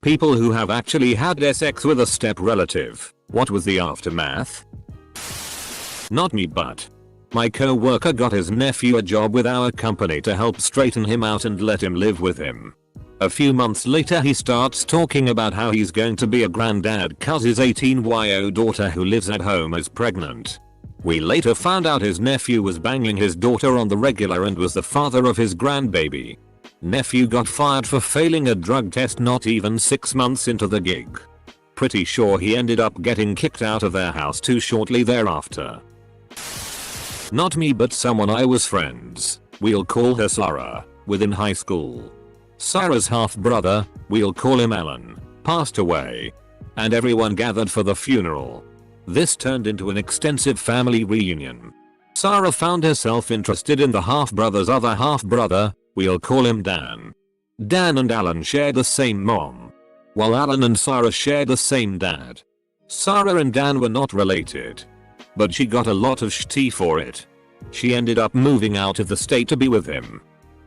People who have actually had sex with a step relative. What was the aftermath? Not me, but my co-worker got his nephew a job with our company to help straighten him out and let him live with him. A few months later he starts talking about how he's going to be a granddad cause his 18-year-old daughter who lives at home is pregnant. We later found out his nephew was banging his daughter on the regular and was the father of his grandbaby. Nephew got fired for failing a drug test not even 6 months into the gig. Pretty sure he ended up getting kicked out of their house too shortly thereafter. Not me, but someone I was friends, we'll call her Sarah, with in high school. Sarah's half-brother, we'll call him Alan, passed away. And everyone gathered for the funeral. This turned into an extensive family reunion. Sarah found herself interested in the half-brother's other half-brother, we'll call him Dan. Dan and Alan shared the same mom, while Alan and Sarah shared the same dad. Sarah and Dan were not related, but she got a lot of shitty for it. She ended up moving out of the state to be with him,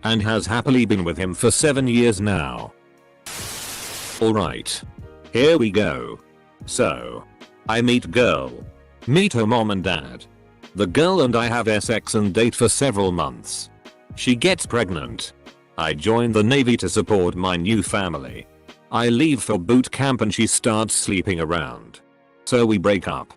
and has happily been with him for 7 years now. Alright. Here we go. So, I meet girl. Meet her mom and dad. The girl and I have sex and date for several months. She gets pregnant. I join the Navy to support my new family. I leave for boot camp and she starts sleeping around. So we break up.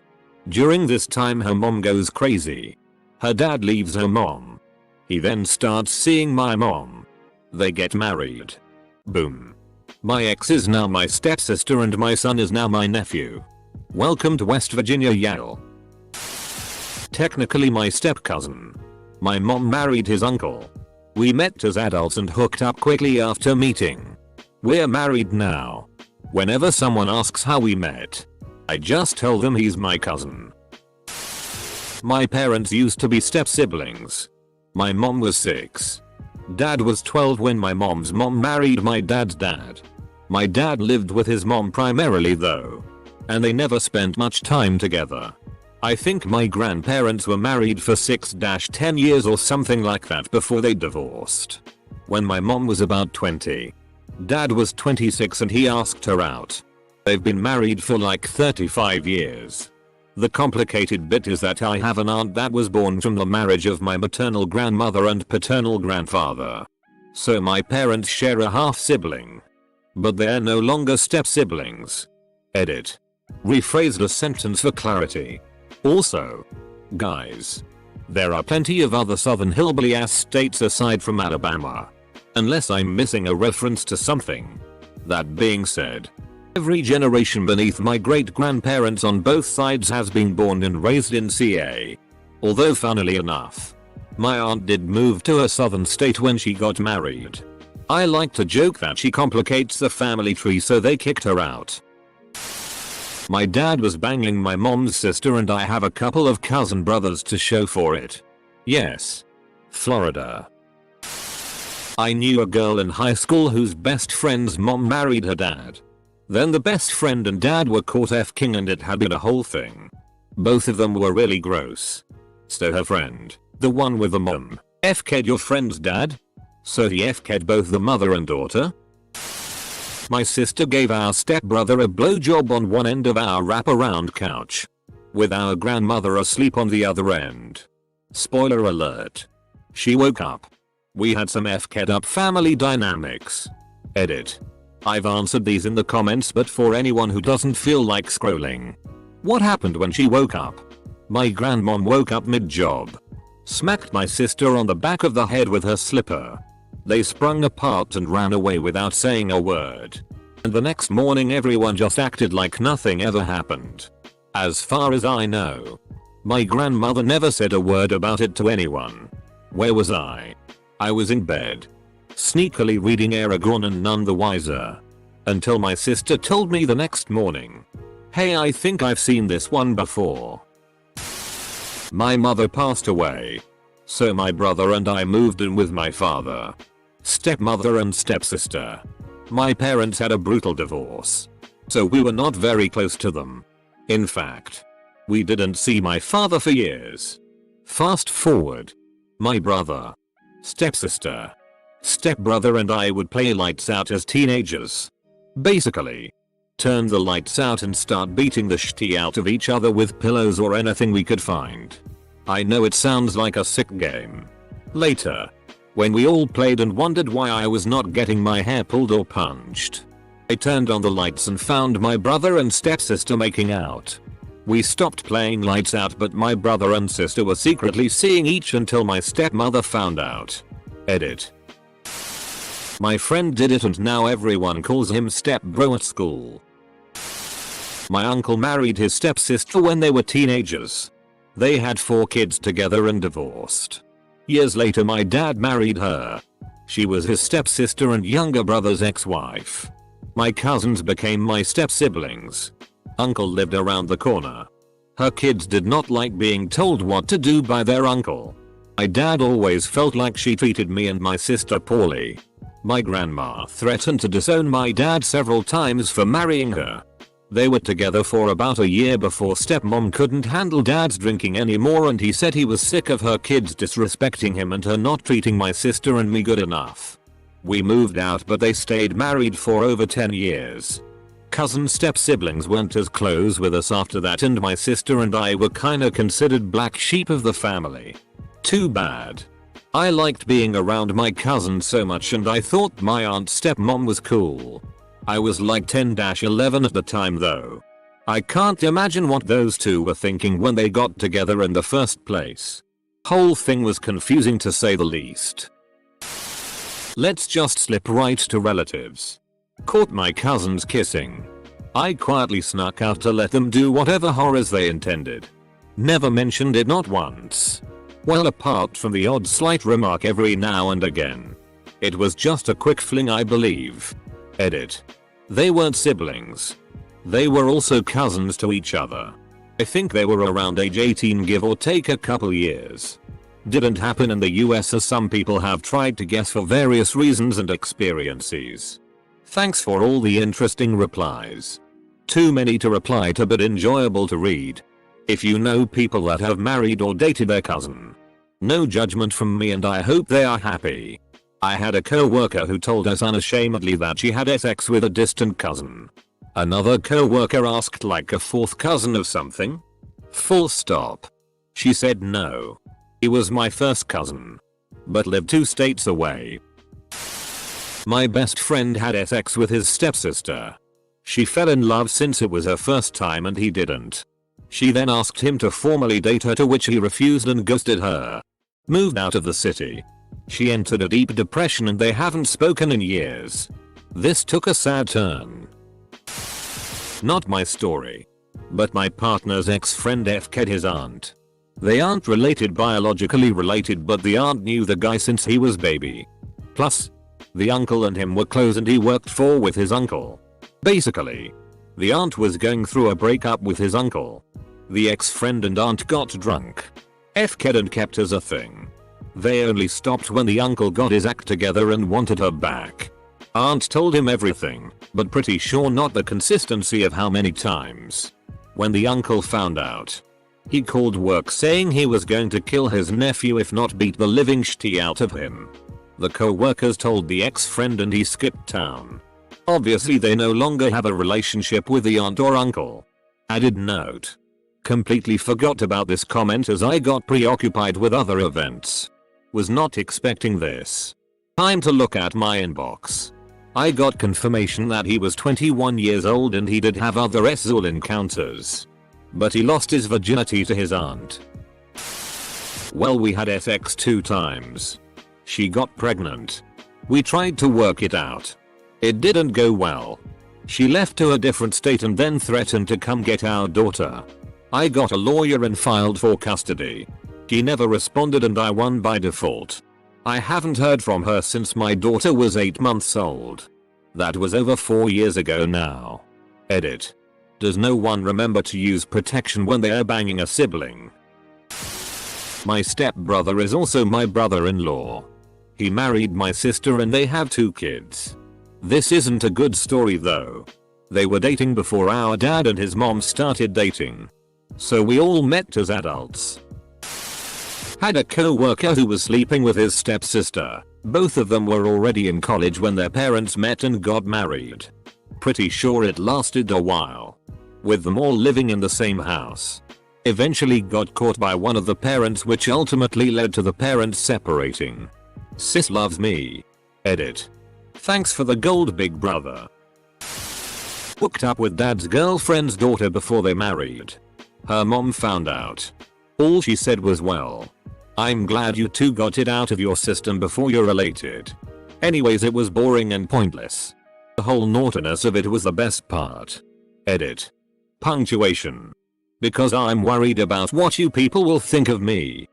During this time her mom goes crazy. Her dad leaves her mom. He then starts seeing my mom. They get married. Boom. My ex is now my stepsister and my son is now my nephew. Welcome to West Virginia, Yale. Technically my step cousin. My mom married his uncle. We met as adults and hooked up quickly after meeting. We're married now. Whenever someone asks how we met, I just tell them he's my cousin. My parents used to be step siblings. My mom was 6. Dad was 12 when my mom's mom married my dad's dad. My dad lived with his mom primarily though, and they never spent much time together. I think my grandparents were married for 6-10 years or something like that before they divorced. When my mom was about 20. Dad was 26 and he asked her out. They've been married for like 35 years. The complicated bit is that I have an aunt that was born from the marriage of my maternal grandmother and paternal grandfather. So my parents share a half sibling. But they're no longer step siblings. Edit. Rephrase the sentence for clarity. Also, guys, there are plenty of other southern hillbilly ass states aside from Alabama. Unless I'm missing a reference to something. That being said, every generation beneath my great grandparents on both sides has been born and raised in CA. Although funnily enough, my aunt did move to a southern state when she got married. I like to joke that she complicates the family tree so they kicked her out. My dad was banging my mom's sister and I have a couple of cousin brothers to show for it. Yes. Florida. I knew a girl in high school whose best friend's mom married her dad. Then the best friend and dad were caught f-king and it had been a whole thing. Both of them were really gross. So her friend, the one with the mom, f-ked your friend's dad? So he f-ked both the mother and daughter? My sister gave our stepbrother a blowjob on one end of our wraparound couch, with our grandmother asleep on the other end. Spoiler alert. She woke up. We had some f-ked up family dynamics. Edit. I've answered these in the comments, but for anyone who doesn't feel like scrolling. What happened when she woke up? My grandmom woke up mid-job, smacked my sister on the back of the head with her slipper. They sprung apart and ran away without saying a word. And the next morning everyone just acted like nothing ever happened. As far as I know, my grandmother never said a word about it to anyone. Where was I? I was in bed, sneakily reading Aragorn and none the wiser. Until my sister told me the next morning, "Hey, I think I've seen this one before." My mother passed away, so my brother and I moved in with my father, stepmother and stepsister. My parents had a brutal divorce, so we were not very close to them. In fact, we didn't see my father for years. Fast forward. My brother, stepsister, stepbrother and I would play lights out as teenagers. Basically, turn the lights out and start beating the shit out of each other with pillows or anything we could find. I know it sounds like a sick game. Later, when we all played and wondered why I was not getting my hair pulled or punched, I turned on the lights and found my brother and stepsister making out. We stopped playing lights out, but my brother and sister were secretly seeing each until my stepmother found out. Edit. My friend did it and now everyone calls him step bro at school. My uncle married his stepsister when they were teenagers. They had 4 kids together and divorced. Years later my dad married her. She was his stepsister and younger brother's ex-wife. My cousins became my step-siblings. Uncle lived around the corner. Her kids did not like being told what to do by their uncle. My dad always felt like she treated me and my sister poorly. My grandma threatened to disown my dad several times for marrying her. They were together for about a year before stepmom couldn't handle dad's drinking anymore and he said he was sick of her kids disrespecting him and her not treating my sister and me good enough. We moved out but they stayed married for over 10 years. Cousin step-siblings weren't as close with us after that and my sister and I were kinda considered black sheep of the family. Too bad. I liked being around my cousins so much and I thought my aunt's stepmom was cool. I was like 10-11 at the time though. I can't imagine what those two were thinking when they got together in the first place. Whole thing was confusing to say the least. Let's just slip right to relatives. Caught my cousins kissing. I quietly snuck out to let them do whatever horrors they intended. Never mentioned it, not once. Well, apart from the odd slight remark every now and again. It was just a quick fling, I believe. Edit. They weren't siblings. They were also cousins to each other. I think they were around age 18, give or take a couple years. Didn't happen in the US as some people have tried to guess for various reasons and experiences. Thanks for all the interesting replies. Too many to reply to but enjoyable to read. If you know people that have married or dated their cousin, no judgment from me and I hope they are happy. I had a co-worker who told us unashamedly that she had sex with a distant cousin. Another co-worker asked like a 4th cousin of something? Full stop. She said no. He was my first cousin, but lived 2 states away. My best friend had sex with his stepsister. She fell in love since it was her first time and he didn't. She then asked him to formally date her, to which he refused and ghosted her. Moved out of the city. She entered a deep depression and they haven't spoken in years. This took a sad turn. Not my story, but my partner's ex-friend FK'd his aunt. They aren't related, biologically related, but the aunt knew the guy since he was baby. Plus, the uncle and him were close and he worked with his uncle. Basically, the aunt was going through a breakup with his uncle. The ex-friend and aunt got drunk, FK'd and kept as a thing. They only stopped when the uncle got his act together and wanted her back. Aunt told him everything, but pretty sure not the consistency of how many times. When the uncle found out, he called work saying he was going to kill his nephew if not beat the living shit out of him. The co-workers told the ex-friend and he skipped town. Obviously they no longer have a relationship with the aunt or uncle. Added note. Completely forgot about this comment as I got preoccupied with other events. Was not expecting this. Time to look at my inbox. I got confirmation that he was 21 years old and he did have other sexual encounters. But he lost his virginity to his aunt. Well, we had sex 2 times. She got pregnant. We tried to work it out. It didn't go well. She left to a different state and then threatened to come get our daughter. I got a lawyer and filed for custody. She never responded and I won by default. I haven't heard from her since my daughter was 8 months old. That was over 4 years ago now. Edit. Does no one remember to use protection when they are banging a sibling? My stepbrother is also my brother-in-law. He married my sister and they have 2 kids. This isn't a good story though. They were dating before our dad and his mom started dating. So we all met as adults. Had a co-worker who was sleeping with his stepsister. Both of them were already in college when their parents met and got married. Pretty sure it lasted a while, with them all living in the same house. Eventually got caught by one of the parents, which ultimately led to the parents separating. Sis loves me. Edit. Thanks for the gold, big brother. Hooked up with dad's girlfriend's daughter before they married. Her mom found out. All she said was, well, I'm glad you two got it out of your system before you're related. Anyways, it was boring and pointless. The whole naughtiness of it was the best part. Edit. Punctuation. Because I'm worried about what you people will think of me.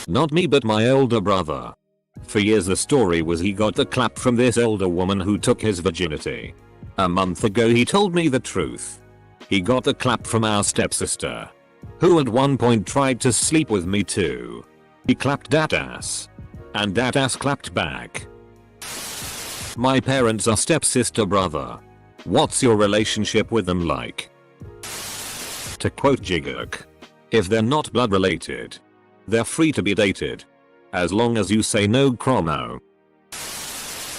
Not me, but my older brother. For years the story was he got the clap from this older woman who took his virginity. A month ago he told me the truth. He got the clap from our stepsister, who at one point tried to sleep with me too. He clapped that ass, and that ass clapped back. My parents are stepsister brother. What's your relationship with them like? To quote Jigurk, if they're not blood related, they're free to be dated, as long as you say no chromo.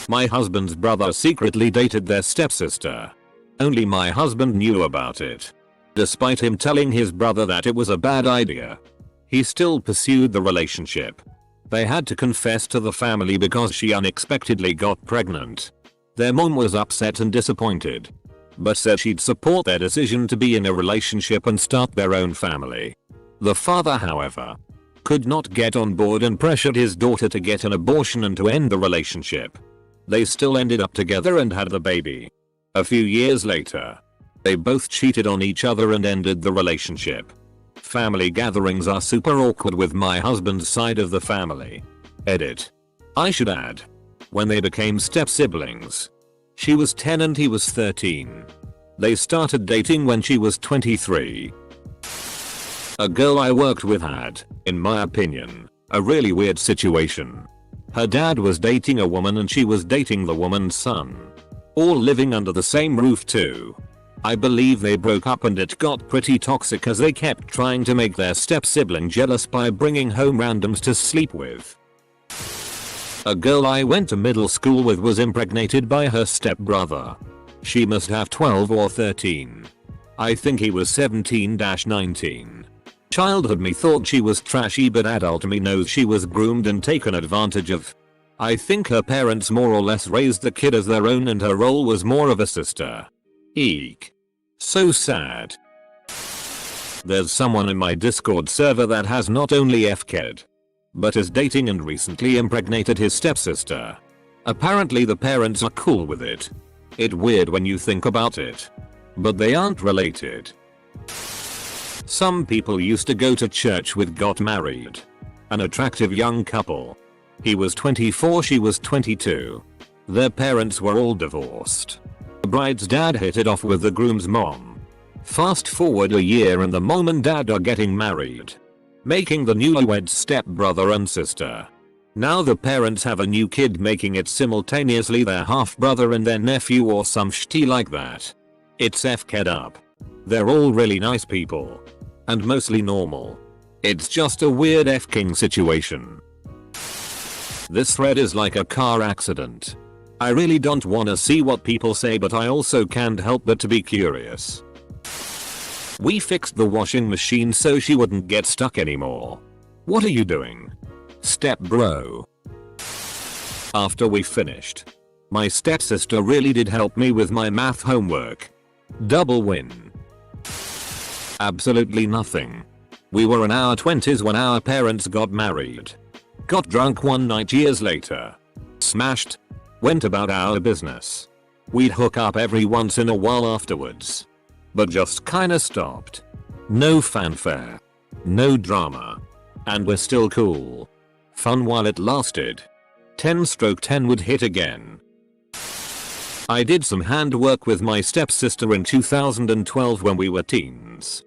My husband's brother secretly dated their stepsister. Only my husband knew about it. Despite him telling his brother that it was a bad idea, he still pursued the relationship. They had to confess to the family because she unexpectedly got pregnant. Their mom was upset and disappointed, but said she'd support their decision to be in a relationship and start their own family. The father, however, could not get on board and pressured his daughter to get an abortion and to end the relationship. They still ended up together and had the baby. A few years later, they both cheated on each other and ended the relationship. Family gatherings are super awkward with my husband's side of the family. Edit. I should add, when they became step-siblings, she was 10 and he was 13. They started dating when she was 23. A girl I worked with had, in my opinion, a really weird situation. Her dad was dating a woman and she was dating the woman's son. All living under the same roof too. I believe they broke up and it got pretty toxic as they kept trying to make their step-sibling jealous by bringing home randoms to sleep with. A girl I went to middle school with was impregnated by her stepbrother. She must have 12 or 13. I think he was 17-19. Childhood me thought she was trashy, but adult me knows she was groomed and taken advantage of. I think her parents more or less raised the kid as their own and her role was more of a sister. Eek. So sad. There's someone in my Discord server that has not only FK'd, but is dating and recently impregnated his stepsister. Apparently the parents are cool with it. It's weird when you think about it, but they aren't related. Some people used to go to church with got married. An attractive young couple. He was 24, she was 22. Their parents were all divorced. The bride's dad hit it off with the groom's mom. Fast forward a year and the mom and dad are getting married, making the newlyweds stepbrother and sister. Now the parents have a new kid, making it simultaneously their half-brother and their nephew or some shitty like that. It's FK'd up. They're all really nice people. And mostly normal. It's just a weird F-king situation. This thread is like a car accident. I really don't wanna see what people say, but I also can't help but to be curious. We fixed the washing machine so she wouldn't get stuck anymore. What are you doing? Step bro. After we finished, my stepsister really did help me with my math homework. Double win. Absolutely nothing. We were in our 20s when our parents got married. Got drunk one night years later. Smashed. Went about our business. We'd hook up every once in a while afterwards. But just kinda stopped. No fanfare. No drama. And we're still cool. Fun while it lasted. 10/10 would hit again. I did some handwork with my stepsister in 2012 when we were teens.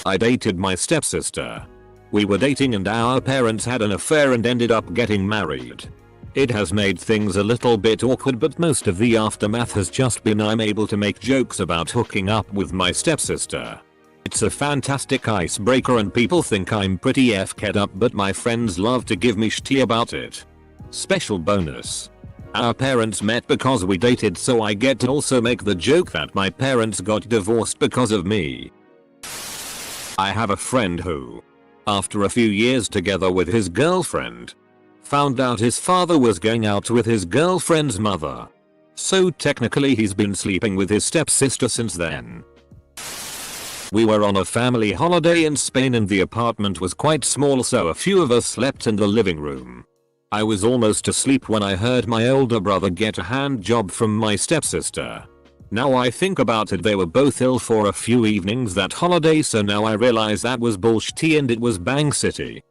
I dated my stepsister. We were dating and our parents had an affair and ended up getting married. It has made things a little bit awkward, but most of the aftermath has just been I'm able to make jokes about hooking up with my stepsister. It's a fantastic icebreaker and people think I'm pretty FK'd up, but my friends love to give me shit about it. Special bonus. Our parents met because we dated, so I get to also make the joke that my parents got divorced because of me. I have a friend who, after a few years together with his girlfriend, found out his father was going out with his girlfriend's mother. So technically he's been sleeping with his stepsister since then. We were on a family holiday in Spain and the apartment was quite small, so a few of us slept in the living room. I was almost asleep when I heard my older brother get a hand job from my stepsister. Now I think about it, they were both ill for a few evenings that holiday, so now I realize that was bullshit and it was Bang City.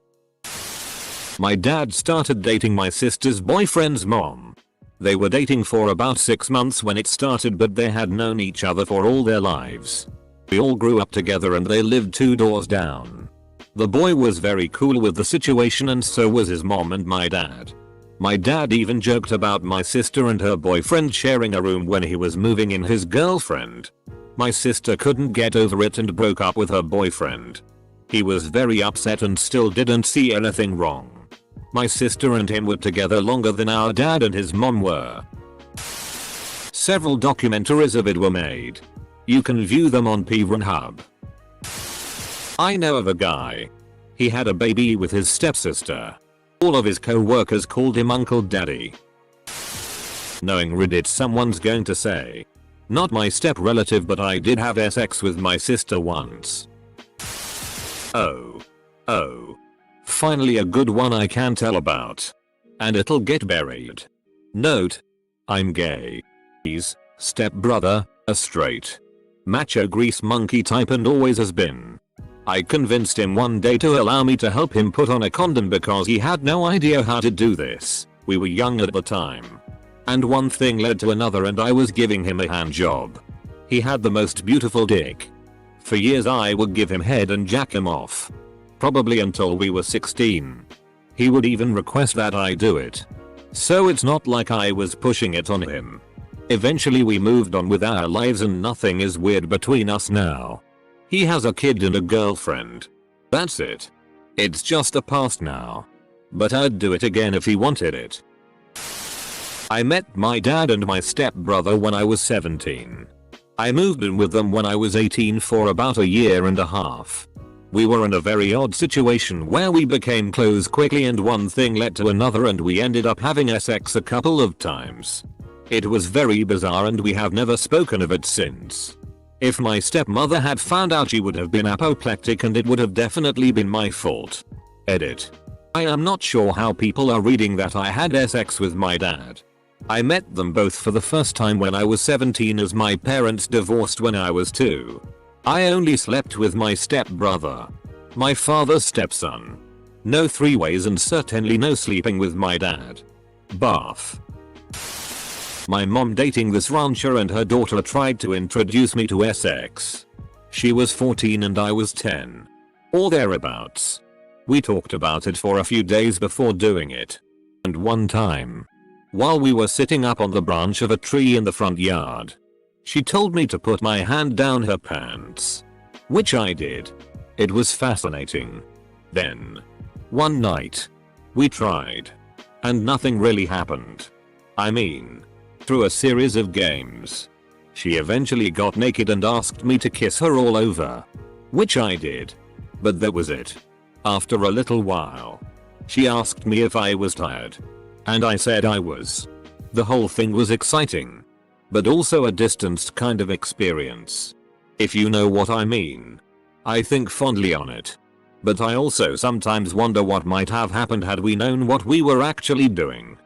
My dad started dating my sister's boyfriend's mom. They were dating for about 6 months when it started, but they had known each other for all their lives. We all grew up together and they lived 2 doors down. The boy was very cool with the situation and so was his mom and my dad. My dad even joked about my sister and her boyfriend sharing a room when he was moving in his girlfriend. My sister couldn't get over it and broke up with her boyfriend. He was very upset and still didn't see anything wrong. My sister and him were together longer than our dad and his mom were. Several documentaries of it were made. You can view them on Pornhub. I know of a guy. He had a baby with his stepsister. All of his co-workers called him Uncle Daddy. Knowing Reddit, someone's going to say, not my step relative, but I did have sex with my sister once. Oh. Finally a good one I can tell about. And it'll get buried. Note, I'm gay. He's stepbrother, a straight macho grease monkey type and always has been. I convinced him one day to allow me to help him put on a condom because he had no idea how to do this. We were young at the time. And one thing led to another and I was giving him a hand job. He had the most beautiful dick. For years I would give him head and jack him off. Probably until we were 16. He would even request that I do it. So it's not like I was pushing it on him. Eventually we moved on with our lives and nothing is weird between us now. He has a kid and a girlfriend. That's it. It's just a past now. But I'd do it again if he wanted it. I met my dad and my stepbrother when I was 17. I moved in with them when I was 18 for about a year and a half. We were in a very odd situation where we became close quickly and one thing led to another and we ended up having sex a couple of times. It was very bizarre and we have never spoken of it since. If my stepmother had found out, she would have been apoplectic and it would have definitely been my fault. Edit. I am not sure how people are reading that I had sex with my dad. I met them both for the first time when I was 17 as my parents divorced when I was 2. I only slept with my stepbrother, my father's stepson. No 3-ways and certainly no sleeping with my dad. Bath. My mom dating this rancher and her daughter tried to introduce me to sex. She was 14 and I was 10. Or thereabouts. We talked about it for a few days before doing it. And one time, while we were sitting up on the branch of a tree in the front yard, she told me to put my hand down her pants. Which I did. It was fascinating. Then, one night, we tried. And nothing really happened. I mean, through a series of games, she eventually got naked and asked me to kiss her all over. Which I did. But that was it. After a little while, she asked me if I was tired. And I said I was. The whole thing was exciting. But also a distanced kind of experience. If you know what I mean. I think fondly on it. But I also sometimes wonder what might have happened had we known what we were actually doing.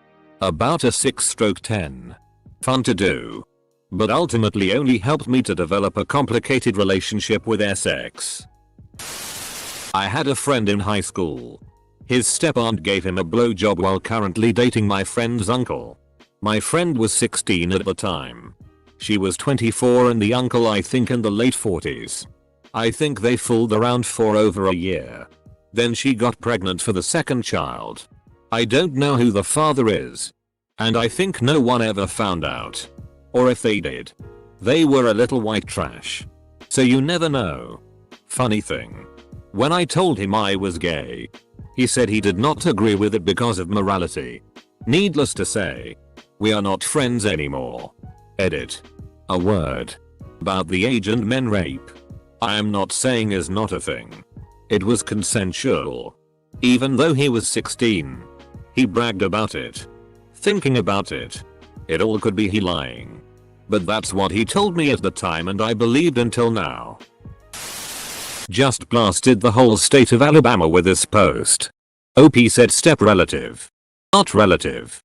About a 6/10. Fun to do. But ultimately only helped me to develop a complicated relationship with sex. I had a friend in high school. His step-aunt gave him a blowjob while currently dating my friend's uncle. My friend was 16 at the time. She was 24 and the uncle I think in the late 40s. I think they fooled around for over a year. Then she got pregnant for the second child. I don't know who the father is. And I think no one ever found out. Or if they did, they were a little white trash. So you never know. Funny thing. When I told him I was gay, he said he did not agree with it because of morality. Needless to say, We are not friends anymore. Edit. A word. About the age and men rape. I am not saying is not a thing. It was consensual. Even though he was 16. He bragged about it. Thinking about it. It all could be he lying. But that's what he told me at the time and I believed until now. Just blasted the whole state of Alabama with this post. OP said step relative. Not relative.